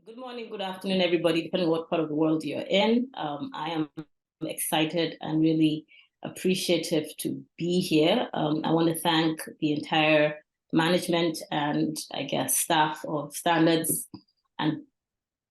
Good morning, good afternoon, everybody, depending on what part of the world you're in. I am excited and really appreciative to be here. I want to thank the entire management and I guess staff of Standards and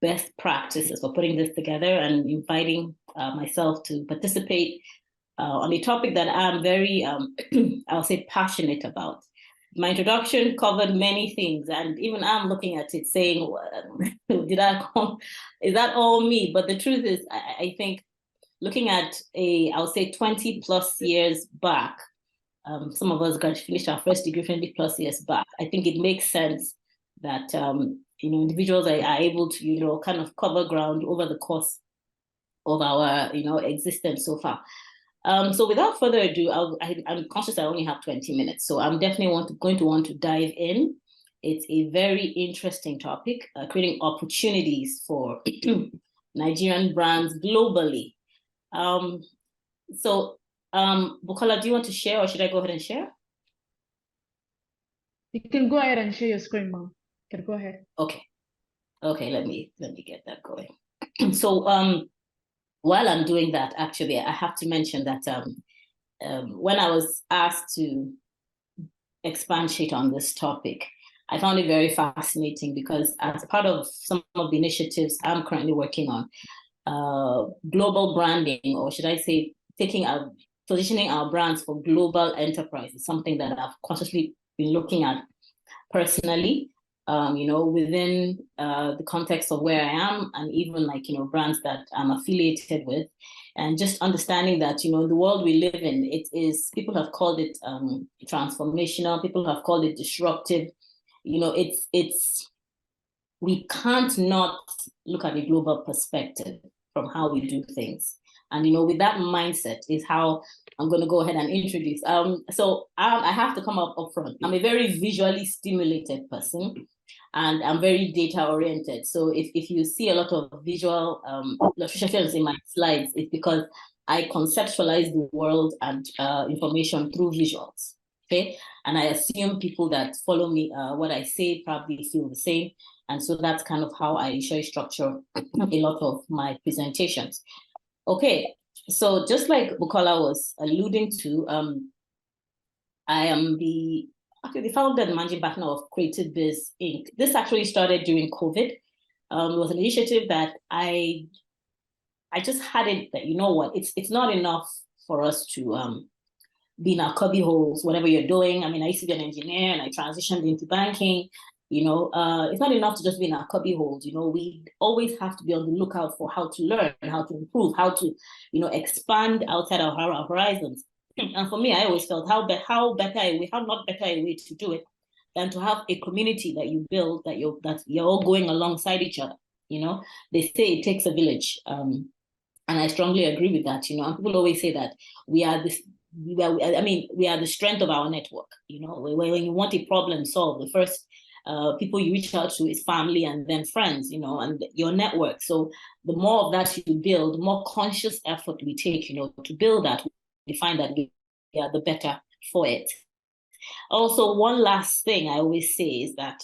Best Practices for putting this together and inviting myself to participate on a topic that I'm very, I'll say, passionate about. My introduction covered many things, and even I'm looking at it saying, did I come? Is that all me? But the truth is, I think looking at I'll say 20 plus years back, some of us finished our first degree 20 plus years back. I think it makes sense that, individuals are able to, kind of cover ground over the course of our, existence so far. So without further ado, I'm conscious I only have 20 minutes, so I'm definitely going to want to dive in. It's a very interesting topic, creating opportunities for Nigerian brands globally. Bukola, do you want to share, or should I go ahead and share? You can go ahead and share your screen, Mom. You can go ahead. Okay, let me get that going. So while I'm doing that, actually, I have to mention that when I was asked to expatiate on this topic, I found it very fascinating because as part of some of the initiatives I'm currently working on, global branding, or should I say, positioning our brands for global enterprise is something that I've consciously been looking at personally. Within the context of where I am, and even brands that I'm affiliated with, and just understanding that, in the world we live in, people have called it transformational, people have called it disruptive. We can't not look at a global perspective from how we do things. And, with that mindset is how I'm going to go ahead and introduce. So I have to come up front. I'm a very visually stimulated person, and I'm very data oriented. So if you see a lot of visual illustrations in my slides, it's because I conceptualize the world and information through visuals. Okay, and I assume people that follow me, what I say, probably feel the same. And so that's kind of how I usually structure a lot of my presentations. Okay, so just like Bukola was alluding to, I am the founder and managing partner of Creative Biz Inc. This actually started during COVID. It was an initiative that I just had it that, it's not enough for us to be in our cubby holes, whatever you're doing. I mean, I used to be an engineer and I transitioned into banking. It's not enough to just be in our cubby holes. We always have to be on the lookout for how to learn, how to improve, how to, expand outside of our horizons. And for me, I always felt how not better a way to do it than to have a community that you build, that you're all going alongside each other. They say it takes a village, and I strongly agree with that. And people always say that we are the strength of our network. When you want a problem solved, the first people you reach out to is family, and then friends, and your network. So the more of that you build, the more conscious effort we take, to build that, we find that we are the better for it. Also, one last thing I always say is that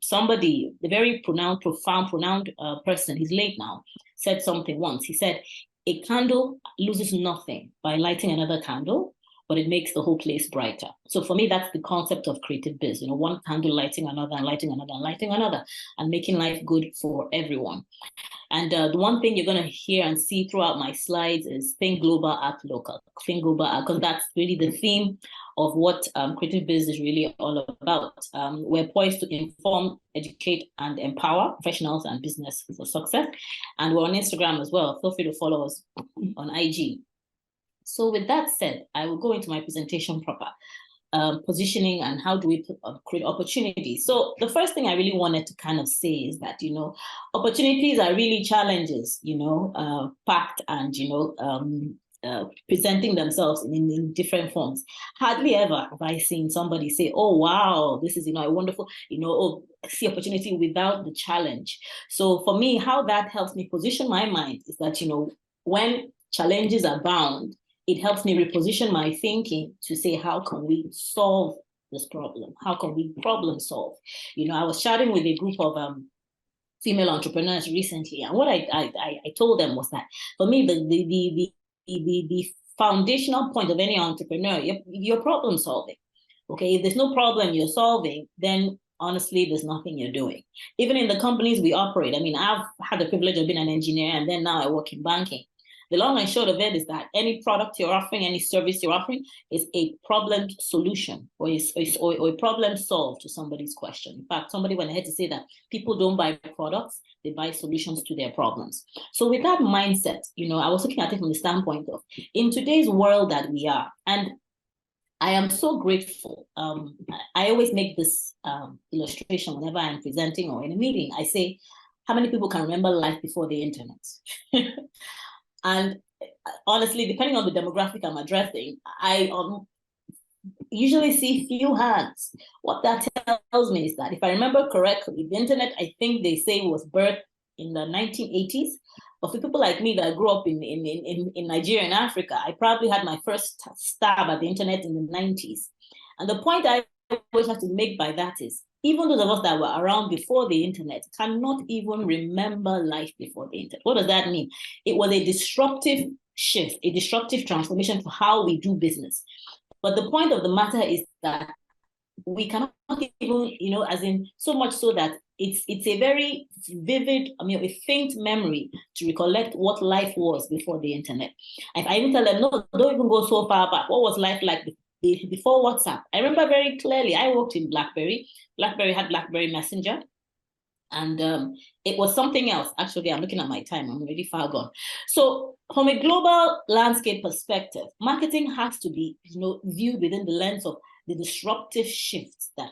somebody, the very profound person, he's late now, said something once. He said, a candle loses nothing by lighting another candle, but it makes the whole place brighter. So for me, that's the concept of creative biz, one candle lighting another and lighting another and lighting another, and making life good for everyone. And the one thing you're going to hear and see throughout my slides is think global, act local. Think global, because that's really the theme of what creative biz is really all about. We're poised to inform, educate, and empower professionals and business for success. And we're on Instagram as well. Feel free to follow us on IG. So with that said, I will go into my presentation proper. Positioning and how do we create opportunities. So the first thing I really wanted to kind of say is that, opportunities are really challenges, packed and, presenting themselves in different forms. Hardly ever have I seen somebody say, oh, wow, this is, a wonderful, see opportunity without the challenge. So for me, how that helps me position my mind is that, when challenges are bound, it helps me reposition my thinking to say, how can we solve this problem? How can we problem solve? I was chatting with a group of female entrepreneurs recently, and what I told them was that for me the foundational point of any entrepreneur, you're problem solving. Okay, if there's no problem you're solving, then honestly, there's nothing you're doing. Even in the companies we operate, I mean, I've had the privilege of being an engineer, and then now I work in banking. The long and short of it is that any product you're offering, any service you're offering, is a problem solution or a problem solved to somebody's question. In fact, somebody went ahead to say that people don't buy products, they buy solutions to their problems. So with that mindset, I was looking at it from the standpoint of, in today's world that we are, and I am so grateful. I always make this illustration whenever I'm presenting or in a meeting. I say, how many people can remember life before the internet? And honestly, depending on the demographic I'm addressing, I usually see few hands. What that tells me is that if I remember correctly, the internet, I think they say, was birthed in the 1980s. But for people like me that grew up in Nigeria and Africa, I probably had my first stab at the internet in the 90s. And the point I always have to make by that is, even those of us that were around before the internet cannot even remember life before the internet. What does that mean? It was a disruptive shift, a disruptive transformation for how we do business. But the point of the matter is that we cannot even, as in so much so that it's a very vivid, a faint memory to recollect what life was before the internet. And I even tell them, no, don't even go so far back. What was life like before WhatsApp? I remember very clearly, I worked in BlackBerry. BlackBerry had BlackBerry Messenger. And it was something else. Actually, I'm looking at my time. I'm already far gone. So from a global landscape perspective, marketing has to be viewed within the lens of the disruptive shifts that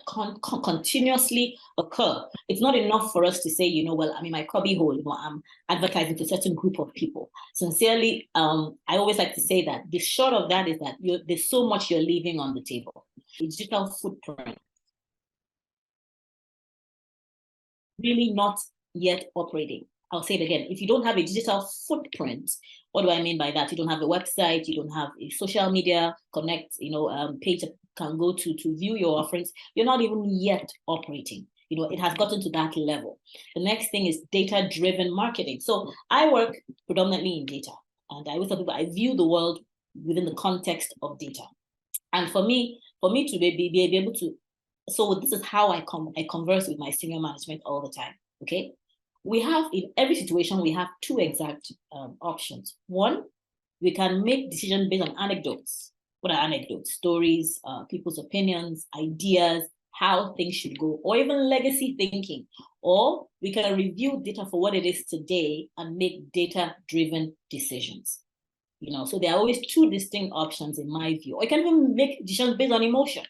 continuously occur. It's not enough for us to say, well, I'm in my cubby hole, I'm advertising to a certain group of people. Sincerely, I always like to say that the short of that is that there's so much you're leaving on the table. A digital footprint. Really not yet operating. I'll say it again. If you don't have a digital footprint, what do I mean by that? You don't have a website, you don't have a social media connect, page that can go to view your offerings. You're not even yet operating. It has gotten to that level. The next thing is data-driven marketing. So I work predominantly in data, and I always tell people I view the world within the context of data. And for me to be able to, so this is how I converse with my senior management all the time. Okay, we have, in every situation, we have two exact options. One, we can make decisions based on anecdotes. What are anecdotes? Stories, people's opinions, ideas, how things should go, or even legacy thinking. Or we can review data for what it is today and make data-driven decisions. So there are always two distinct options in my view. Or you can even make decisions based on emotion.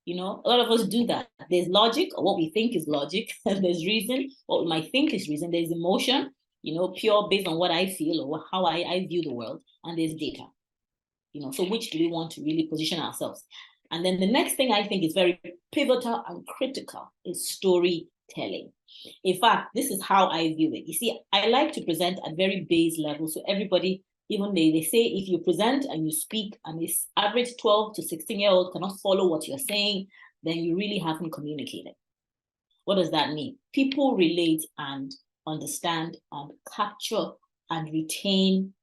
A lot of us do that. There's logic, or what we think is logic. There's reason, what we might think is reason. There's emotion, pure based on what I feel or how I view the world. And there's data. So which do we want to really position ourselves? And then the next thing I think is very pivotal and critical is storytelling. In fact, this is how I view it. You see, I like to present at very base level. So everybody, even they say if you present and you speak and this average 12 to 16-year-old cannot follow what you're saying, then you really haven't communicated. What does that mean? People relate and understand and capture and retain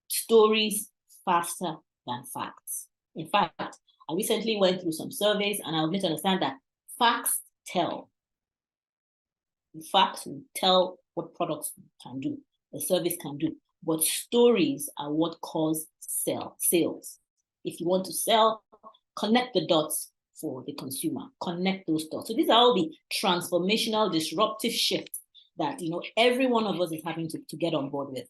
stories faster than facts. In fact, I recently went through some surveys and I was able to understand that facts tell. Facts will tell what products can do, the service can do. But stories are what cause sales. If you want to sell, connect the dots for the consumer, connect those dots. So these are all the transformational, disruptive shifts that every one of us is having to get on board with.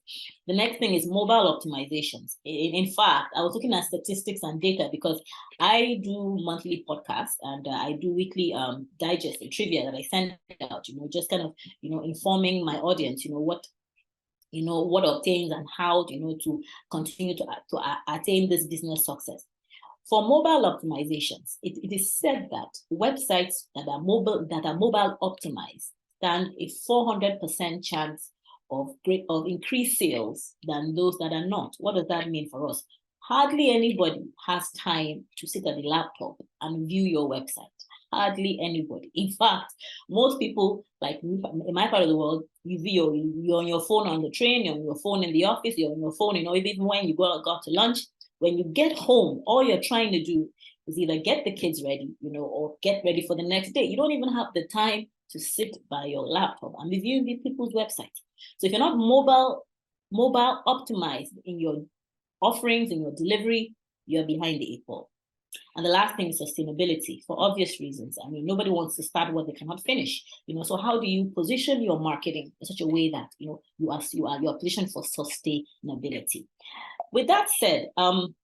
The next thing is mobile optimizations. In fact, I was looking at statistics and data because I do monthly podcasts and I do weekly digest and trivia that I send out, just kind of, informing my audience, what obtains and how to continue to attain this business success. For mobile optimizations, it is said that websites that are mobile optimized stand a 400% chance of increased sales than those that are not. What does that mean for us? Hardly anybody has time to sit at the laptop and view your website. Hardly anybody. In fact, most people, like in my part of the world, you're on your phone on the train, you're on your phone in the office, you're on your phone, even when you go to lunch. When you get home, all you're trying to do is either get the kids ready, or get ready for the next day. You don't even have the time to sit by your laptop and review these people's websites. So if you're not mobile optimized in your offerings, in your delivery, you're behind the 8 ball. And the last thing is sustainability, for obvious reasons. I mean, nobody wants to start what they cannot finish. So how do you position your marketing in such a way that you are positioned for sustainability? With that said, I'm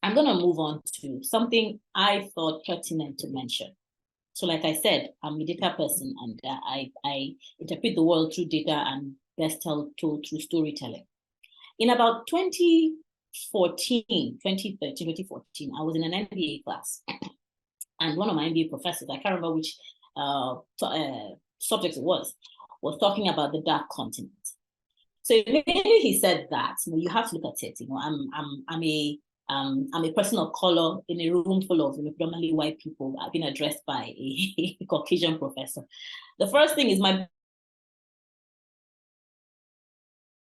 going to move on to something I thought pertinent to mention. So like I said, I'm a data person, and I interpret the world through data and best told through storytelling. In about 2013, 2014, I was in an MBA class. And one of my MBA professors, I can't remember which subject it was talking about the dark continent. So immediately he said that, you have to look at it. I'm a person of color in a room full of predominantly white people. I've been addressed by a Caucasian professor. The first thing is my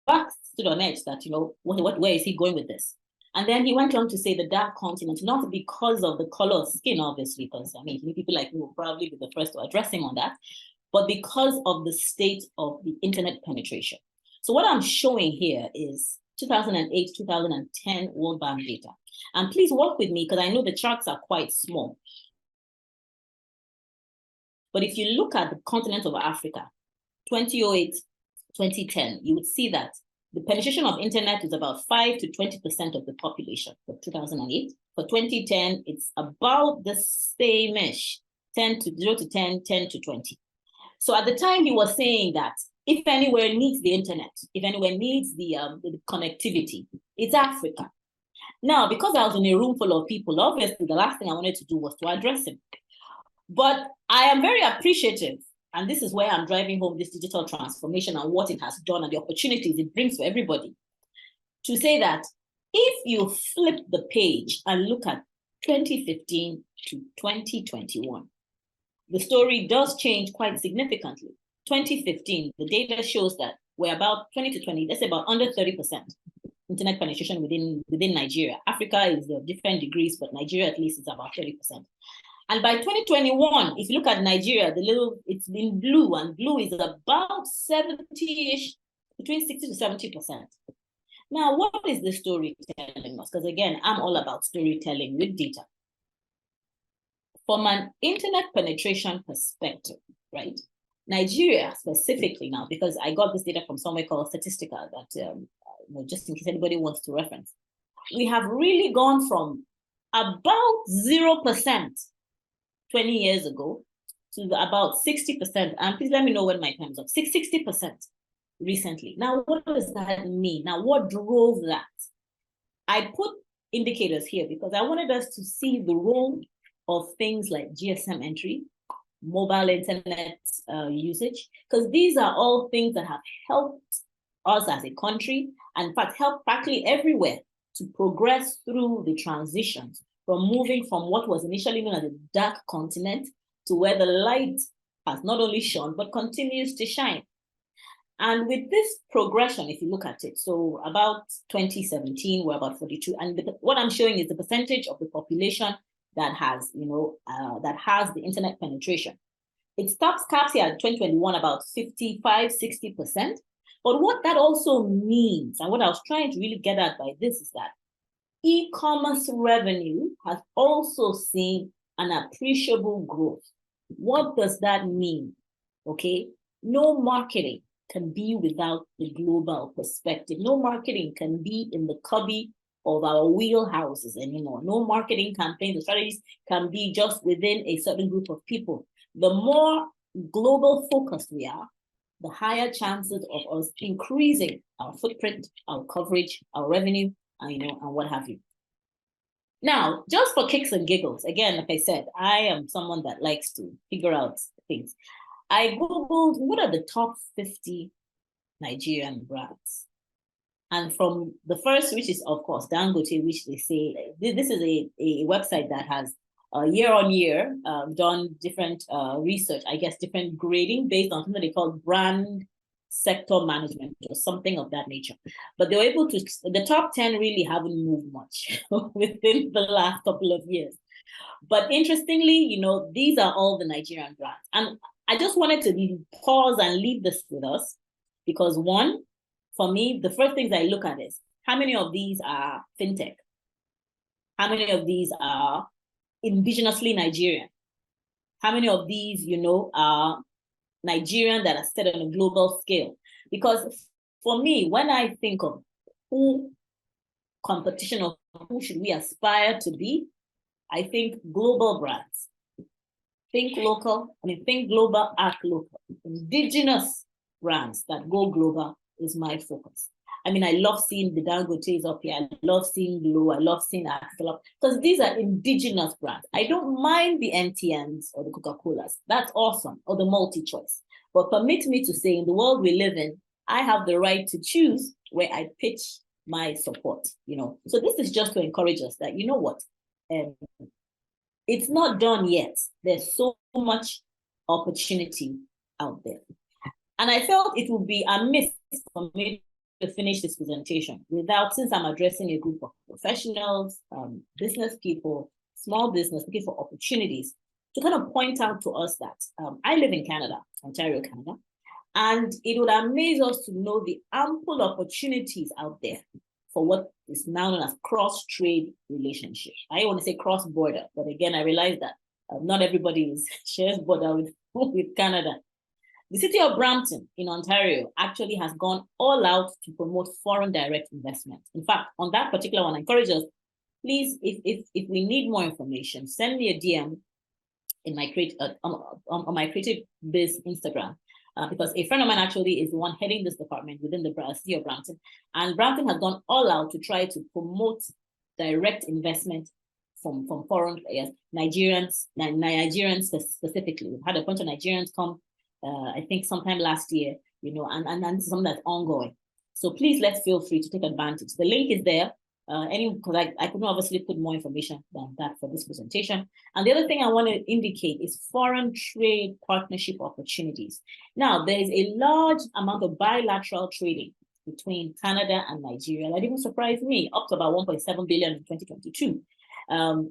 back stood on edge that, where is he going with this? And then he went on to say the dark continent, not because of the color of skin, obviously, because people like me will probably be the first to address him on that, but because of the state of the internet penetration. So what I'm showing here is 2008, 2010 World Bank data. And please work with me because I know the charts are quite small. But if you look at the continent of Africa, 2008, 2010, you would see that the penetration of internet is about 5 to 20% of the population for 2008. For 2010, it's about the same-ish, 0 to 10, 10 to 20. So at the time, he was saying that if anywhere needs the internet, if anywhere needs the connectivity, it's Africa. Now, because I was in a room full of people, obviously the last thing I wanted to do was to address him. But I am very appreciative, and this is where I'm driving home this digital transformation and what it has done and the opportunities it brings for everybody, to say that if you flip the page and look at 2015 to 2021, the story does change quite significantly. 2015, the data shows that we're about 20 to 20, that's about under 30% internet penetration within Nigeria. Africa is of different degrees, but Nigeria at least is about 30%. And by 2021, if you look at Nigeria, it's in blue, and blue is about 70-ish, between 60 to 70%. Now, what is the story telling us? Because again, I'm all about storytelling with data. From an internet penetration perspective, right? Nigeria specifically now, because I got this data from somewhere called Statistica that, just in case anybody wants to reference, we have really gone from about 0% 20 years ago to about 60%. And please let me know when my time's up. 60% recently. Now, what does that mean? Now, what drove that? I put indicators here because I wanted us to see the role of things like GSM entry, mobile internet usage, because these are all things that have helped us as a country, and in fact, helped practically everywhere to progress through the transitions from moving from what was initially known as a dark continent to where the light has not only shone, but continues to shine. And with this progression, if you look at it, so about 2017, we're about 42. And what I'm showing is the percentage of the population that has, that has the internet penetration. It caps here at 2021 about 55, 60%. But what that also means, and what I was trying to really get at by this, is that e-commerce revenue has also seen an appreciable growth. What does that mean? Okay, no marketing can be without the global perspective. No marketing can be in the cubby of our wheelhouses anymore. No marketing campaigns or strategies can be just within a certain group of people. The more global focused we are, the higher chances of us increasing our footprint, our coverage, our revenue, and what have you. Now, just for kicks and giggles, again, like I said, I am someone that likes to figure out things. I Googled what are the top 50 Nigerian brands. And from the first, which is, of course, Dangote, which they say, this is a website that has year on year, done different research, I guess, different grading based on something they call brand sector management or something of that nature. But they were able to, the top 10 really haven't moved much within the last couple of years. But interestingly, these are all the Nigerian brands. And I just wanted to pause and leave this with us because one, for me, the first things I look at is how many of these are fintech? How many of these are indigenously Nigerian? How many of these, are Nigerian that are set on a global scale? Because for me, when I think of who competition or who should we aspire to be, I think global brands. Think local, think global, act local. Indigenous brands that go global is my focus. I love seeing the Dangotes up here. I love seeing Glow. I love seeing Axel, because these are indigenous brands. I don't mind the MTNs or the Coca-Colas. That's awesome. Or the multi-choice. But permit me to say, in the world we live in, I have the right to choose where I pitch my support. So this is just to encourage us that, you know what? It's not done yet. There's so much opportunity out there. And I felt it would be amiss for me to finish this presentation without, since I'm addressing a group of professionals, business people, small business, looking for opportunities, to kind of point out to us that I live in Canada, Ontario, Canada, and it would amaze us to know the ample opportunities out there for what is now known as cross-trade relationship. I want to say cross-border, but again, I realize that not everybody shares border with Canada. The city of Brampton in Ontario actually has gone all out to promote foreign direct investment. In fact, on that particular one, I encourage us, please, if we need more information, send me a DM in my on my Creative Biz Instagram. Because a friend of mine actually is the one heading this department within the city of Brampton. And Brampton has gone all out to try to promote direct investment from foreign players, Nigerians specifically. We've had a bunch of Nigerians come, I think sometime last year, and something that's ongoing. So please, let's feel free to take advantage. The link is there. Because I couldn't obviously put more information than that for this presentation. And the other thing I want to indicate is foreign trade partnership opportunities. Now, there is a large amount of bilateral trading between Canada and Nigeria. That even surprised me, up to about 1.7 billion in 2022.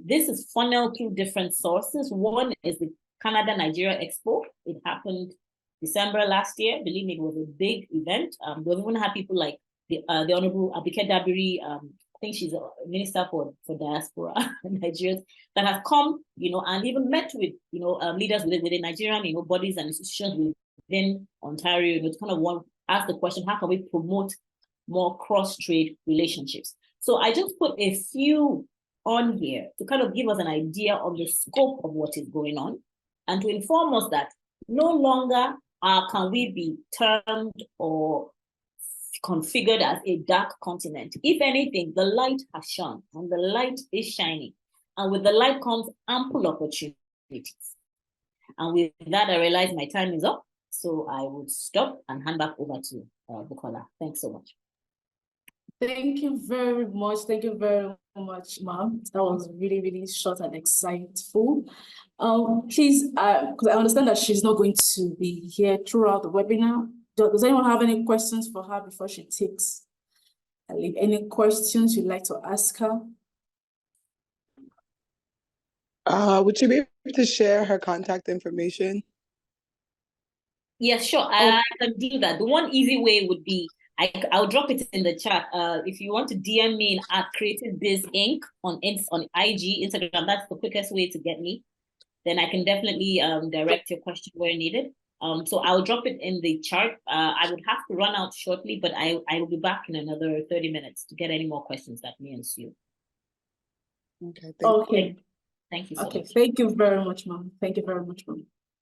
This is funneled through different sources. One is the Canada-Nigeria Expo. It happened December last year. Believe me, it was a big event. We've even had people like the Honorable Abike Dabiri, I think she's a minister for diaspora Nigerians, that has come, and even met with, leaders within Nigerian, bodies and institutions within Ontario, to kind of ask the question, how can we promote more cross-trade relationships? So I just put a few on here to kind of give us an idea of the scope of what is going on and to inform us that no longer can we be termed or configured as a dark continent. If anything, the light has shone and the light is shining. And with the light comes ample opportunities. And with that, I realize my time is up. So I would stop and hand back over to Bukola. Thanks so much. Thank you very much. Thank you very much, ma'am. That was really, really short and exciting. Please, because I understand that she's not going to be here throughout the webinar. Does anyone have any questions for her before she takes? Any questions you'd like to ask her? Would you be able to share her contact information? Yes, sure. I can do that. The one easy way would be, I'll drop it in the chat. If you want to DM me at Creative Biz Inc. on IG, Instagram, that's the quickest way to get me. Then I can definitely direct your question where needed. So I'll drop it in the chart. I would have to run out shortly, but I will be back in another 30 minutes to get any more questions that may ensue. Okay. Okay. Thank you so much. Thank you very much, ma'am. Thank you very much, ma'am.